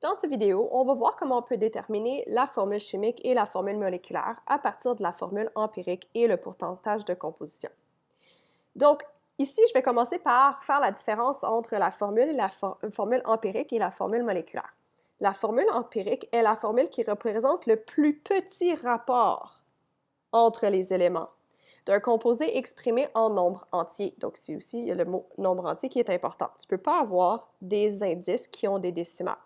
Dans cette vidéo, on va voir comment on peut déterminer la formule chimique et la formule moléculaire à partir de la formule empirique et le pourcentage de composition. Donc, ici, je vais commencer par faire la différence entre la formule empirique et la formule moléculaire. La formule empirique est la formule qui représente le plus petit rapport entre les éléments d'un composé exprimé en nombre entier. Donc, ici aussi, il y a le mot nombre entier qui est important. Tu ne peux pas avoir des indices qui ont des décimales.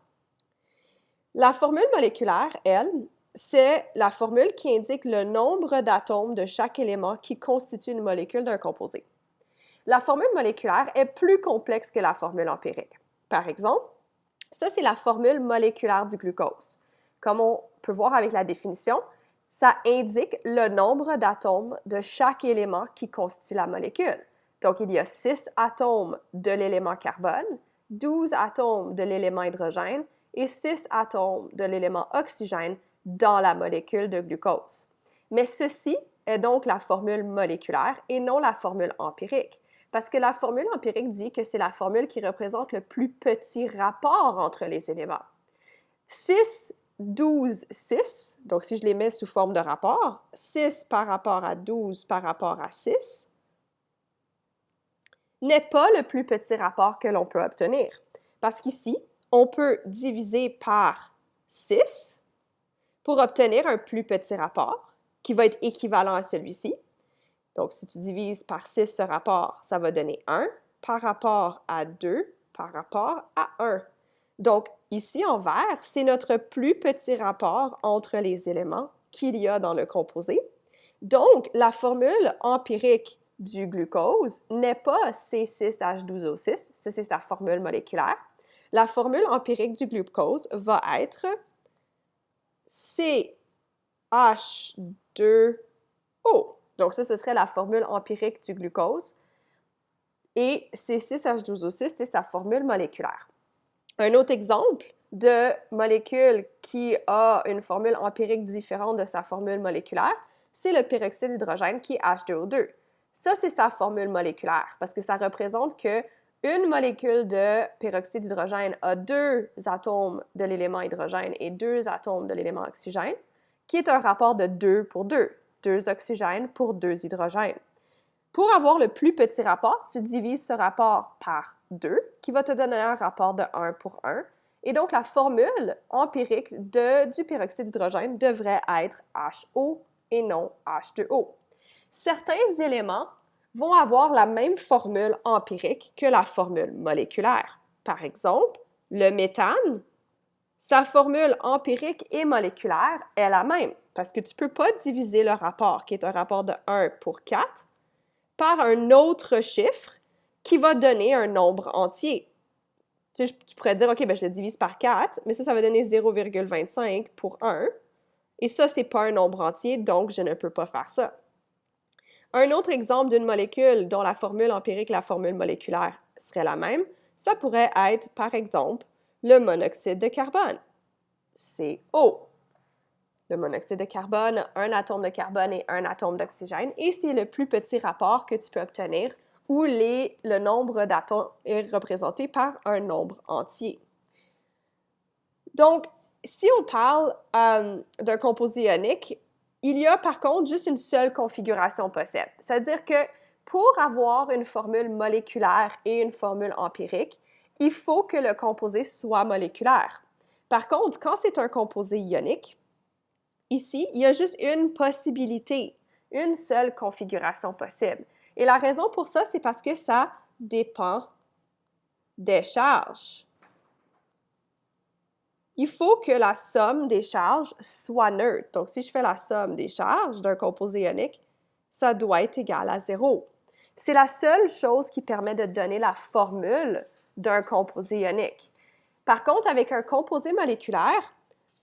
La formule moléculaire, elle, c'est la formule qui indique le nombre d'atomes de chaque élément qui constitue une molécule d'un composé. La formule moléculaire est plus complexe que la formule empirique. Par exemple, ça, c'est la formule moléculaire du glucose. Comme on peut voir avec la définition, ça indique le nombre d'atomes de chaque élément qui constitue la molécule. Donc, il y a 6 atomes de l'élément carbone, 12 atomes de l'élément hydrogène et 6 atomes de l'élément oxygène dans la molécule de glucose. Mais ceci est donc la formule moléculaire et non la formule empirique, parce que la formule empirique dit que c'est la formule qui représente le plus petit rapport entre les éléments. 6, 12, 6, donc si je les mets sous forme de rapport, 6 par rapport à 12 par rapport à 6, n'est pas le plus petit rapport que l'on peut obtenir. Parce qu'ici, on peut diviser par 6 pour obtenir un plus petit rapport qui va être équivalent à celui-ci. Donc, si tu divises par 6 ce rapport, ça va donner 1 par rapport à 2 par rapport à 1. Donc, ici en vert, c'est notre plus petit rapport entre les éléments qu'il y a dans le composé. Donc, la formule empirique du glucose n'est pas C6H12O6, ça c'est sa formule moléculaire. La formule empirique du glucose va être CH2O. Donc ça, ce serait la formule empirique du glucose. Et C6H12O6, c'est sa formule moléculaire. Un autre exemple de molécule qui a une formule empirique différente de sa formule moléculaire, c'est le peroxyde d'hydrogène qui est H2O2. Ça, c'est sa formule moléculaire parce que ça représente que une molécule de peroxyde d'hydrogène a 2 atomes de l'élément hydrogène et 2 atomes de l'élément oxygène, qui est un rapport de 2 pour 2, 2 oxygènes pour 2 hydrogènes. Pour avoir le plus petit rapport, tu divises ce rapport par 2, qui va te donner un rapport de 1 pour 1. Et donc, la formule empirique du peroxyde d'hydrogène devrait être HO et non H2O. Certains éléments vont avoir la même formule empirique que la formule moléculaire. Par exemple, le méthane, sa formule empirique et moléculaire est la même, parce que tu ne peux pas diviser le rapport, qui est un rapport de 1 pour 4, par un autre chiffre qui va donner un nombre entier. Tu pourrais dire, OK, je le divise par 4, mais ça va donner 0,25 pour 1. Et ça, ce n'est pas un nombre entier, donc je ne peux pas faire ça. Un autre exemple d'une molécule dont la formule empirique et la formule moléculaire serait la même, ça pourrait être, par exemple, le monoxyde de carbone, CO. Le monoxyde de carbone a un atome de carbone et un atome d'oxygène, et c'est le plus petit rapport que tu peux obtenir où le nombre d'atomes est représenté par un nombre entier. Donc, si on parle d'un composé ionique, il y a par contre juste une seule configuration possible. C'est-à-dire que pour avoir une formule moléculaire et une formule empirique, il faut que le composé soit moléculaire. Par contre, quand c'est un composé ionique, ici, il y a juste une possibilité, une seule configuration possible. Et la raison pour ça, c'est parce que ça dépend des charges. Il faut que la somme des charges soit neutre. Donc, si je fais la somme des charges d'un composé ionique, ça doit être égal à 0. C'est la seule chose qui permet de donner la formule d'un composé ionique. Par contre, avec un composé moléculaire,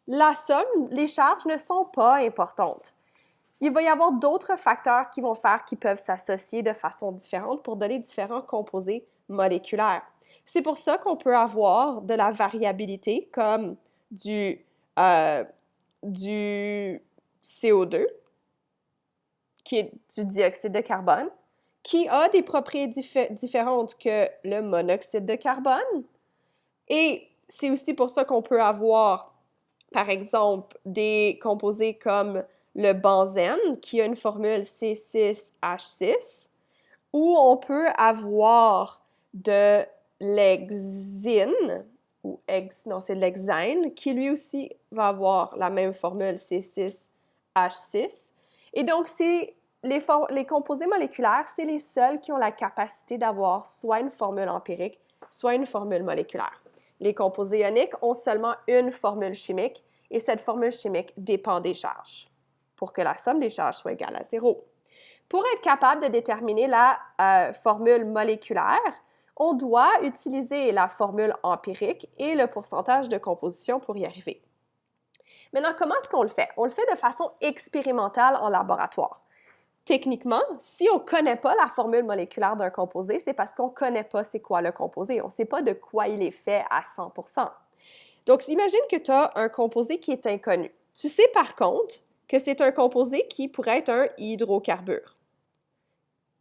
la somme, les charges ne sont pas importantes. Il va y avoir d'autres facteurs qui vont faire qu'ils peuvent s'associer de façon différente pour donner différents composés moléculaires. C'est pour ça qu'on peut avoir de la variabilité comme du CO2, qui est du dioxyde de carbone, qui a des propriétés différentes que le monoxyde de carbone. Et c'est aussi pour ça qu'on peut avoir, par exemple, des composés comme le benzène, qui a une formule C6H6, ou on peut avoir de l'hexine, non, c'est l'hexane, qui lui aussi va avoir la même formule C6H6. Et donc, les composés moléculaires, c'est les seuls qui ont la capacité d'avoir soit une formule empirique, soit une formule moléculaire. Les composés ioniques ont seulement une formule chimique, et cette formule chimique dépend des charges, pour que la somme des charges soit égale à 0. Pour être capable de déterminer la formule moléculaire, on doit utiliser la formule empirique et le pourcentage de composition pour y arriver. Maintenant, comment est-ce qu'on le fait? On le fait de façon expérimentale en laboratoire. Techniquement, si on ne connaît pas la formule moléculaire d'un composé, c'est parce qu'on ne connaît pas c'est quoi le composé. On ne sait pas de quoi il est fait à 100%. Donc, imagine que tu as un composé qui est inconnu. Tu sais par contre que c'est un composé qui pourrait être un hydrocarbure.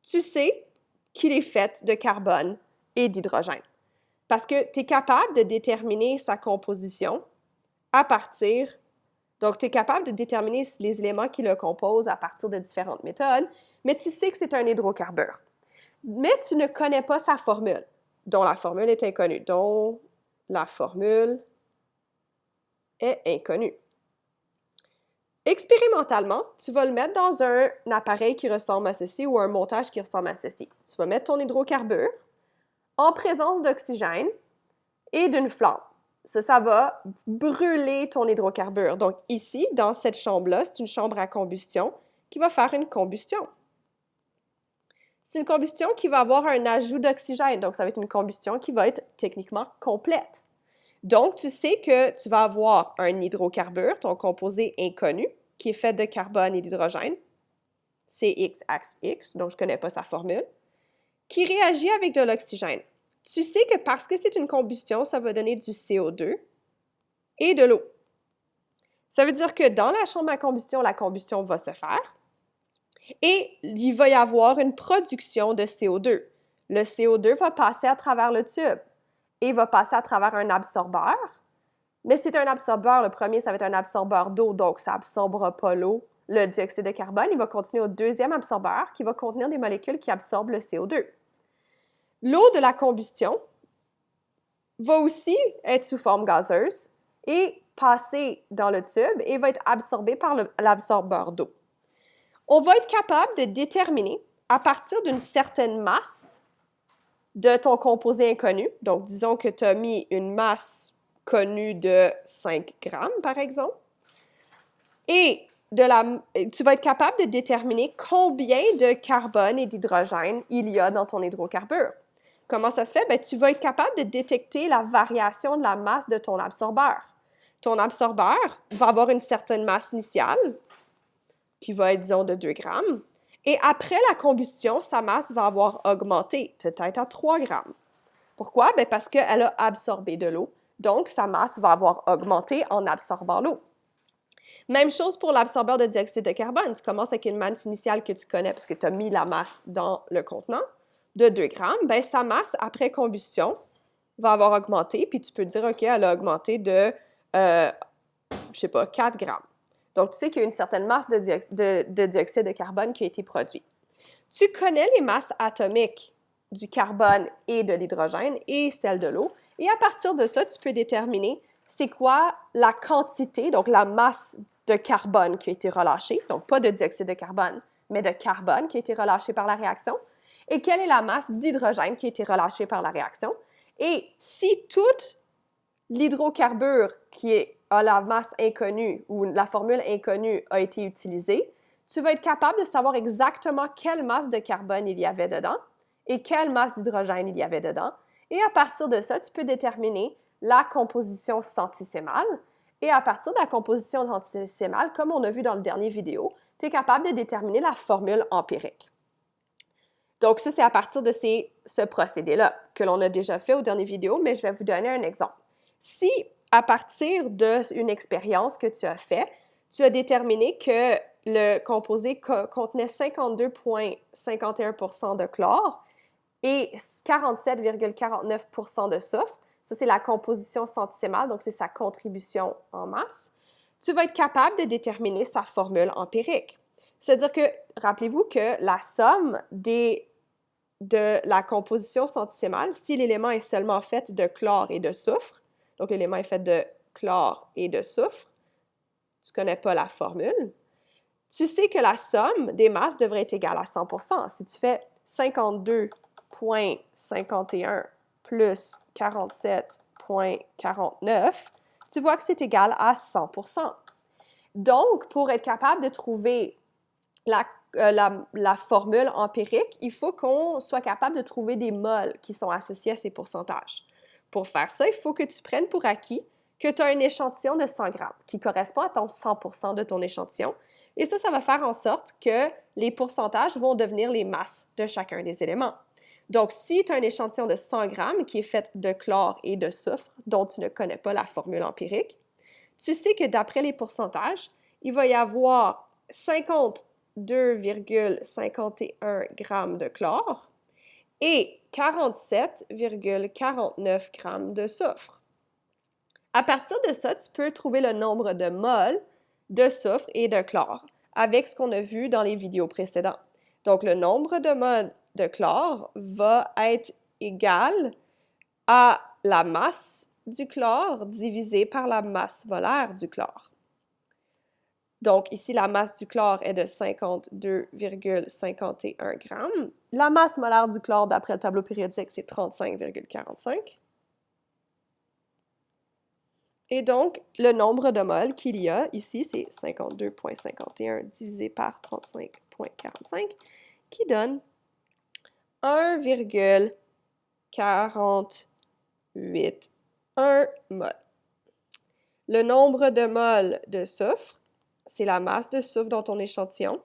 Tu sais qu'il est fait de carbone et d'hydrogène parce que tu es capable de déterminer sa composition à partir... Donc, tu es capable de déterminer les éléments qui le composent à partir de différentes méthodes, mais tu sais que c'est un hydrocarbure. Mais tu ne connais pas sa formule, dont la formule est inconnue, dont la formule est inconnue. Expérimentalement, tu vas le mettre dans un appareil qui ressemble à ceci ou un montage qui ressemble à ceci. Tu vas mettre ton hydrocarbure en présence d'oxygène et d'une flamme. Ça va brûler ton hydrocarbure. Donc ici, dans cette chambre-là, c'est une chambre à combustion qui va faire une combustion. C'est une combustion qui va avoir un ajout d'oxygène. Donc ça va être une combustion qui va être techniquement complète. Donc, tu sais que tu vas avoir un hydrocarbure, ton composé inconnu, qui est fait de carbone et d'hydrogène, CXHX, donc je ne connais pas sa formule, qui réagit avec de l'oxygène. Tu sais que parce que c'est une combustion, ça va donner du CO2 et de l'eau. Ça veut dire que dans la chambre à combustion, la combustion va se faire et il va y avoir une production de CO2. Le CO2 va passer à travers le tube et va passer à travers un absorbeur. Mais c'est un absorbeur, le premier, ça va être un absorbeur d'eau, donc ça n'absorbera pas l'eau, le dioxyde de carbone. Il va continuer au deuxième absorbeur qui va contenir des molécules qui absorbent le CO2. L'eau de la combustion va aussi être sous forme gazeuse et passer dans le tube et va être absorbée par l'absorbeur d'eau. On va être capable de déterminer à partir d'une certaine masse de ton composé inconnu, donc disons que tu as mis une masse connue de 5 grammes, par exemple, et tu vas être capable de déterminer combien de carbone et d'hydrogène il y a dans ton hydrocarbure. Comment ça se fait? Bien, tu vas être capable de détecter la variation de la masse de ton absorbeur. Ton absorbeur va avoir une certaine masse initiale, qui va être, disons, de 2 grammes, et après la combustion, sa masse va avoir augmenté, peut-être à 3 grammes. Pourquoi? Bien, parce qu'elle a absorbé de l'eau, donc sa masse va avoir augmenté en absorbant l'eau. Même chose pour l'absorbeur de dioxyde de carbone. Tu commences avec une masse initiale que tu connais parce que tu as mis la masse dans le contenant de 2 grammes. Bien, sa masse après combustion va avoir augmenté, puis tu peux dire, OK, elle a augmenté de, 4 grammes. Donc, tu sais qu'il y a une certaine masse de dioxyde de carbone qui a été produite. Tu connais les masses atomiques du carbone et de l'hydrogène et celles de l'eau, et à partir de ça, tu peux déterminer c'est quoi la quantité, donc la masse de carbone qui a été relâchée, donc pas de dioxyde de carbone, mais de carbone qui a été relâché par la réaction, et quelle est la masse d'hydrogène qui a été relâchée par la réaction. Et si toute l'hydrocarbure a la masse inconnue ou la formule inconnue a été utilisée, tu vas être capable de savoir exactement quelle masse de carbone il y avait dedans et quelle masse d'hydrogène il y avait dedans. Et à partir de ça, tu peux déterminer la composition centésimale. Et à partir de la composition centésimale, comme on a vu dans le dernier vidéo, tu es capable de déterminer la formule empirique. Donc ça, c'est à partir de ce procédé-là que l'on a déjà fait au dernier vidéo, mais je vais vous donner un exemple. Si, à partir d'une expérience que tu as faite, tu as déterminé que le composé contenait 52,51% de chlore et 47,49% de soufre, Ça, c'est la composition centésimale, donc c'est sa contribution en masse. Tu vas être capable de déterminer sa formule empirique. C'est-à-dire que, rappelez-vous que la somme de la composition centésimale, si l'élément est seulement fait de chlore et de soufre, donc l'élément est fait de chlore et de soufre, tu ne connais pas la formule, tu sais que la somme des masses devrait être égale à 100%. Si tu fais 52,51 plus 47,49, tu vois que c'est égal à 100%. Donc, pour être capable de trouver la formule empirique, il faut qu'on soit capable de trouver des moles qui sont associés à ces pourcentages. Pour faire ça, il faut que tu prennes pour acquis que tu as un échantillon de 100 grammes qui correspond à ton 100% de ton échantillon. Et ça va faire en sorte que les pourcentages vont devenir les masses de chacun des éléments. Donc, si tu as un échantillon de 100 grammes qui est fait de chlore et de soufre, dont tu ne connais pas la formule empirique, tu sais que d'après les pourcentages, il va y avoir 52,51 grammes de chlore et 47,49 grammes de soufre. À partir de ça, tu peux trouver le nombre de moles de soufre et de chlore avec ce qu'on a vu dans les vidéos précédentes. Donc, le nombre de moles de chlore va être égal à la masse du chlore divisé par la masse molaire du chlore. Donc, ici, la masse du chlore est de 52,51 grammes. La masse molaire du chlore, d'après le tableau périodique, c'est 35,45. Et donc, le nombre de moles qu'il y a ici, c'est 52,51 divisé par 35,45, qui donne 1,481 mol. Le nombre de moles de soufre, c'est la masse de soufre dans ton échantillon,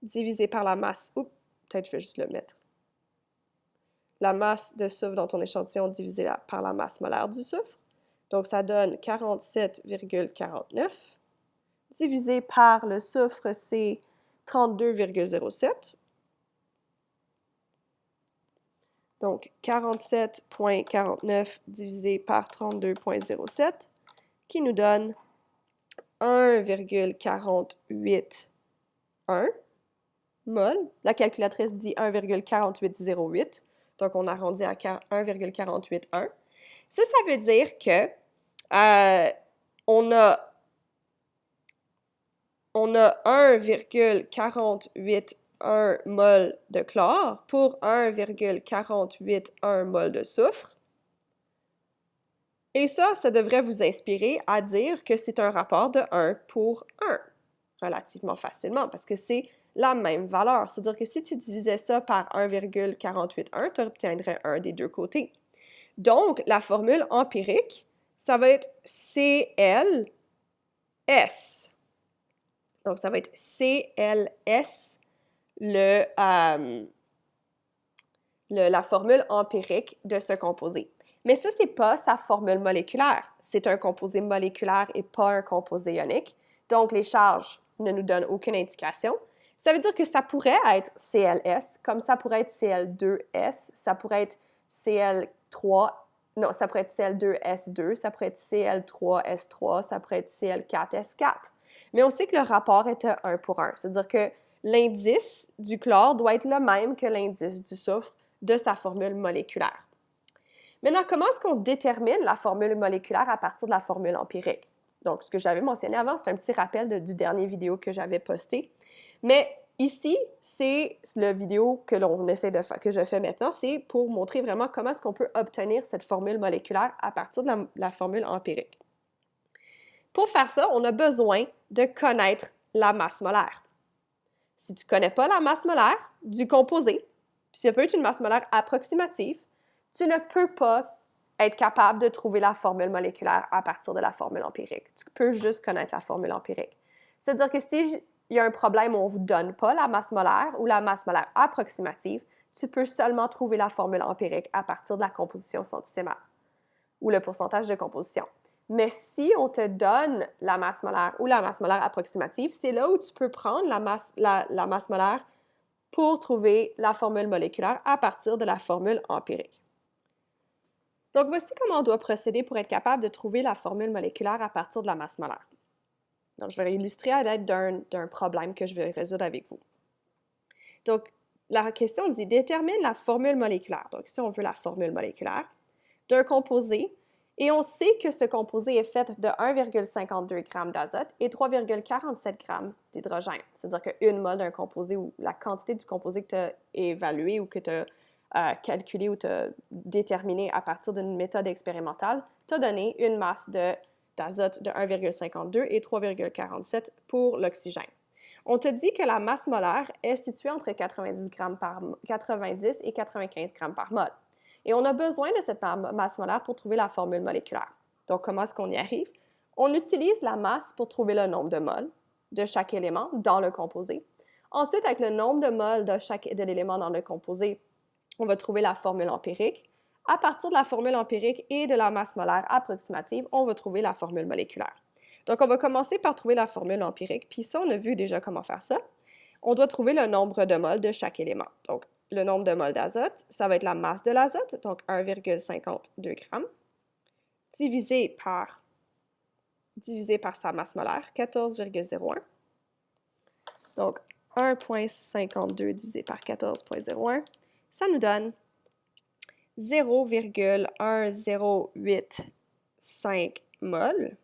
divisé par la masse... Oups, peut-être je vais juste le mettre. La masse de soufre dans ton échantillon divisé par la masse molaire du soufre. Donc, ça donne 47,49. Divisé par le soufre, c'est 32,07. Donc, 47,49 divisé par 32,07, qui nous donne 1,481 mol. La calculatrice dit 1,4808, donc on arrondit à 1,481. Ça veut dire que on a 1,481 mol de chlore pour 1,481 mol de soufre. Et ça devrait vous inspirer à dire que c'est un rapport de 1 pour 1, relativement facilement, parce que c'est la même valeur. C'est-à-dire que si tu divisais ça par 1,481, tu obtiendrais 1 des deux côtés. Donc, la formule empirique, ça va être CLS. Donc, ça va être CLS, la formule empirique de ce composé. Mais ça, ce n'est pas sa formule moléculaire. C'est un composé moléculaire et pas un composé ionique. Donc, les charges ne nous donnent aucune indication. Ça veut dire que ça pourrait être CLS, comme ça pourrait être CL2S, ça pourrait être CL3, non, ça pourrait être CL2S2, ça pourrait être CL3S3, ça pourrait être CL4S4. Mais on sait que le rapport est 1 pour 1. C'est-à-dire que l'indice du chlore doit être le même que l'indice du soufre de sa formule moléculaire. Maintenant, comment est-ce qu'on détermine la formule moléculaire à partir de la formule empirique? Donc, ce que j'avais mentionné avant, c'est un petit rappel du dernier vidéo que j'avais posté. Mais ici, c'est le vidéo que je fais maintenant, c'est pour montrer vraiment comment est-ce qu'on peut obtenir cette formule moléculaire à partir de la formule empirique. Pour faire ça, on a besoin de connaître la masse molaire. Si tu ne connais pas la masse molaire du composé, puis ça peut être une masse molaire approximative, tu ne peux pas être capable de trouver la formule moléculaire à partir de la formule empirique. Tu peux juste connaître la formule empirique. C'est-à-dire que si il y a un problème où on ne vous donne pas la masse molaire ou la masse molaire approximative, tu peux seulement trouver la formule empirique à partir de la composition centésimale ou le pourcentage de composition. Mais si on te donne la masse molaire ou la masse molaire approximative, c'est là où tu peux prendre la masse molaire pour trouver la formule moléculaire à partir de la formule empirique. Donc, voici comment on doit procéder pour être capable de trouver la formule moléculaire à partir de la masse molaire. Donc, je vais illustrer à l'aide d'un problème que je vais résoudre avec vous. Donc, la question dit « Détermine la formule moléculaire ». Donc, ici, on veut la formule moléculaire d'un composé, et on sait que ce composé est fait de 1,52 g d'azote et 3,47 g d'hydrogène. C'est-à-dire qu'une mole d'un composé ou la quantité du composé que tu as évalué ou que tu as calculé ou tu as déterminé à partir d'une méthode expérimentale, t'a donné une masse d'azote de 1,52 et 3,47 pour l'oxygène. On te dit que la masse molaire est située entre 90 et 95 g par mol. Et on a besoin de cette masse molaire pour trouver la formule moléculaire. Donc, comment est-ce qu'on y arrive? On utilise la masse pour trouver le nombre de moles de chaque élément dans le composé. Ensuite, avec le nombre de moles de l'élément dans le composé, on va trouver la formule empirique. À partir de la formule empirique et de la masse molaire approximative, on va trouver la formule moléculaire. Donc, on va commencer par trouver la formule empirique, puis ça, on a vu déjà comment faire ça. On doit trouver le nombre de moles de chaque élément. Donc, le nombre de moles d'azote, ça va être la masse de l'azote, donc 1,52 g, divisé par sa masse molaire, 14,01. Donc, 1,52 divisé par 14,01, ça nous donne 0,1085 moles.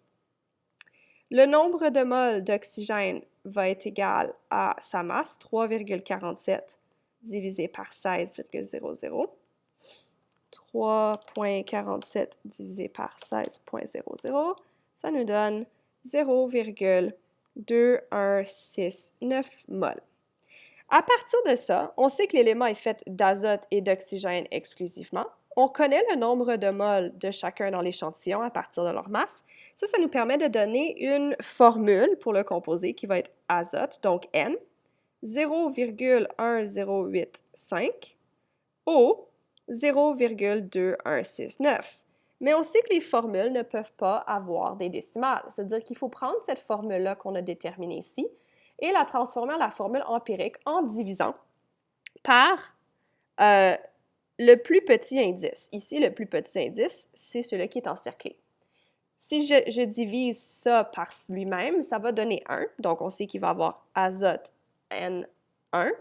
Le nombre de moles d'oxygène va être égal à sa masse, 3,47 divisé par 16,00. 3,47 divisé par 16,00, ça nous donne 0,2169 moles. À partir de ça, on sait que l'élément est fait d'azote et d'oxygène exclusivement. On connaît le nombre de moles de chacun dans l'échantillon à partir de leur masse. Ça nous permet de donner une formule pour le composé qui va être azote, donc N, 0,1085, O, 0,2169. Mais on sait que les formules ne peuvent pas avoir des décimales. C'est-à-dire qu'il faut prendre cette formule-là qu'on a déterminée ici et la transformer en la formule empirique en divisant par le plus petit indice. Ici, le plus petit indice, c'est celui qui est encerclé. Si je divise ça par lui-même, ça va donner 1. Donc, on sait qu'il va avoir azote N1.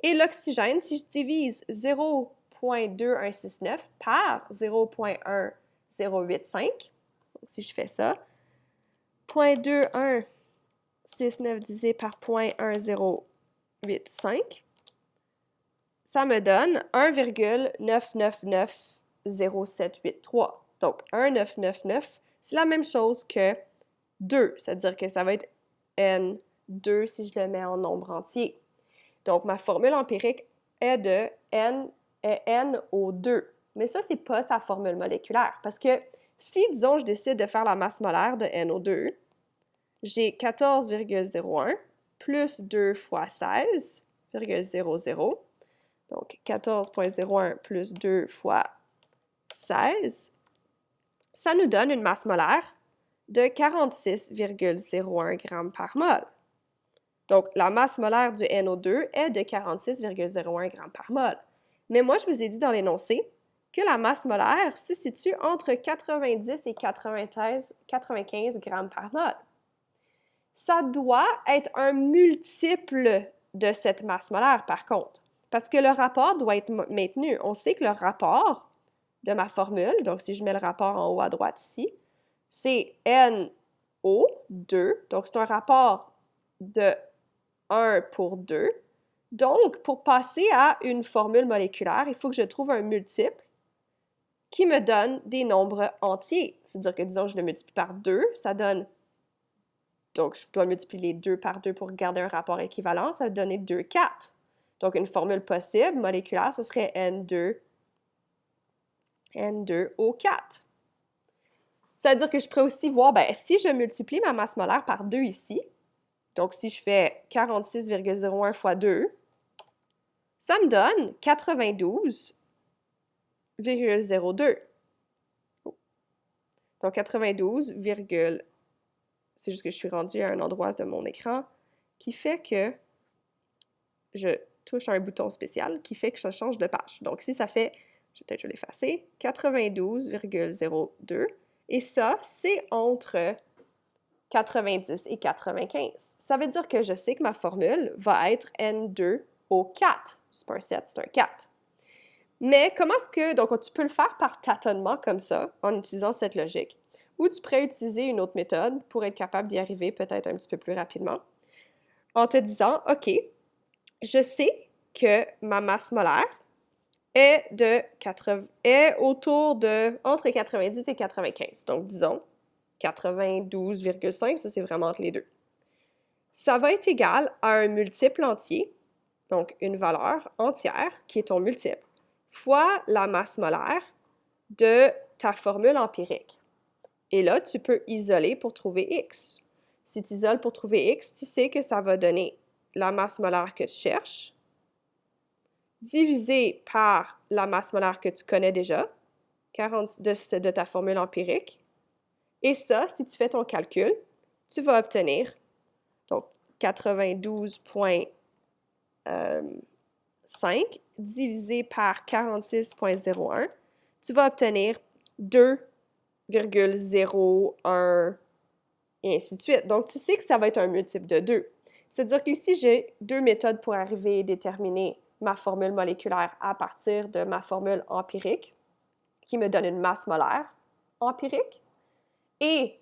Et l'oxygène, si je divise 0,2169 par 0,1085, si je fais ça, 0,2169 divisé par 0,1085, ça me donne 1,999073. Donc, 1,999, c'est la même chose que 2, c'est-à-dire que ça va être N2 si je le mets en nombre entier. Donc, ma formule empirique est de NO2. Mais ça, c'est pas sa formule moléculaire. Parce que si, disons, je décide de faire la masse molaire de NO2, j'ai 14,01 plus 2 fois 16,00. Donc, 14,01 plus 2 fois 16. Ça nous donne une masse molaire de 46,01 g par mol. Donc, la masse molaire du NO2 est de 46,01 g par mol. Mais moi, je vous ai dit dans l'énoncé que la masse molaire se situe entre 90 et 95 g par mol. Ça doit être un multiple de cette masse molaire, par contre, parce que le rapport doit être maintenu. On sait que le rapport de ma formule, donc si je mets le rapport en haut à droite ici, c'est NO2, donc c'est un rapport de 1 pour 2. Donc, pour passer à une formule moléculaire, il faut que je trouve un multiple qui me donne des nombres entiers. C'est-à-dire que, disons, je le multiplie par 2, ça donne... Donc, je dois multiplier 2 par 2 pour garder un rapport équivalent, ça va donner 2, 4. Donc, une formule possible moléculaire, ce serait N2O4. Ça veut dire que je pourrais aussi voir, si je multiplie ma masse molaire par 2 ici, donc si je fais 46,01 fois 2, ça me donne 92,02. Donc 92, c'est juste que je suis rendue à un endroit de mon écran qui fait que je touche un bouton spécial qui fait que ça change de page. Donc si ça fait, peut-être je vais l'effacer, 92,02. Et ça, c'est entre 90 et 95. Ça veut dire que je sais que ma formule va être N2 au 4. C'est pas un 7, c'est un 4. Mais comment est-ce que... Donc, tu peux le faire par tâtonnement comme ça, en utilisant cette logique. Ou tu pourrais utiliser une autre méthode pour être capable d'y arriver peut-être un petit peu plus rapidement, en te disant, OK, je sais que ma masse molaire est autour de entre 90 et 95. Donc, disons 92,5, ça c'est vraiment entre les deux. Ça va être égal à un multiple entier, donc une valeur entière, qui est ton multiple, fois la masse molaire de ta formule empirique. Et là, tu peux isoler pour trouver X. Si tu isoles pour trouver X, tu sais que ça va donner la masse molaire que tu cherches, divisé par la masse molaire que tu connais déjà, de ta formule empirique. Et ça, si tu fais ton calcul, tu vas obtenir donc 92,5 divisé par 46,01, tu vas obtenir 2,01 et ainsi de suite. Donc, tu sais que ça va être un multiple de 2. C'est-à-dire qu'ici, j'ai deux méthodes pour arriver à déterminer ma formule moléculaire à partir de ma formule empirique, qui me donne une masse molaire empirique, et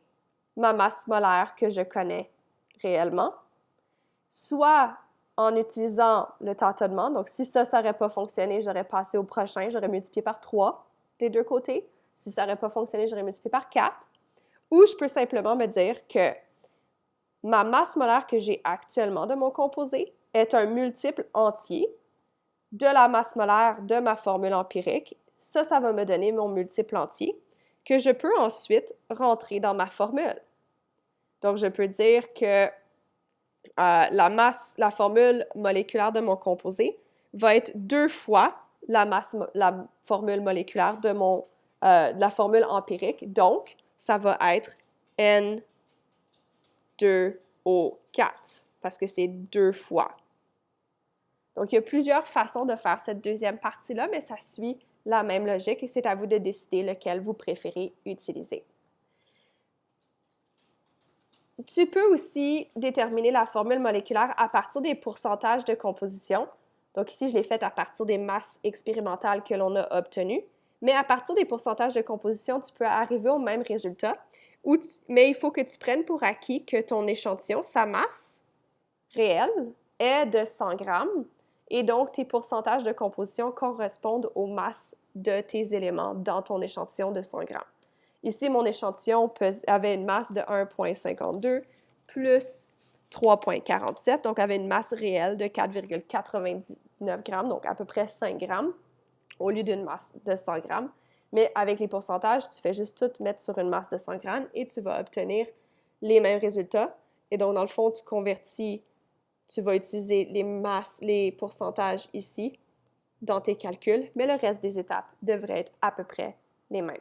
ma masse molaire que je connais réellement, soit en utilisant le tâtonnement. Donc, si ça n'aurait pas fonctionné, j'aurais passé au prochain, j'aurais multiplié par 3 des deux côtés. Si ça n'aurait pas fonctionné, j'aurais multiplié par 4. Ou je peux simplement me dire que ma masse molaire que j'ai actuellement de mon composé est un multiple entier de la masse molaire de ma formule empirique. Ça va me donner mon multiple entier que je peux ensuite rentrer dans ma formule. Donc, je peux dire que la formule moléculaire de mon composé va être 2 fois la formule moléculaire de la formule empirique. Donc, ça va être N2O4 parce que c'est 2 fois. Donc, il y a plusieurs façons de faire cette deuxième partie-là, mais ça suit la même logique et c'est à vous de décider lequel vous préférez utiliser. Tu peux aussi déterminer la formule moléculaire à partir des pourcentages de composition. Donc ici, je l'ai faite à partir des masses expérimentales que l'on a obtenues. Mais à partir des pourcentages de composition, tu peux arriver au même résultat. Mais il faut que tu prennes pour acquis que ton échantillon, sa masse réelle, est de 100 grammes. Et donc, tes pourcentages de composition correspondent aux masses de tes éléments dans ton échantillon de 100 grammes. Ici, mon échantillon avait une masse de 1,52 plus 3,47, donc avait une masse réelle de 4,99 grammes, donc à peu près 5 grammes, au lieu d'une masse de 100 grammes. Mais avec les pourcentages, tu fais juste tout mettre sur une masse de 100 grammes et tu vas obtenir les mêmes résultats. Et donc, dans le fond, tu vas utiliser les pourcentages ici dans tes calculs, mais le reste des étapes devraient être à peu près les mêmes.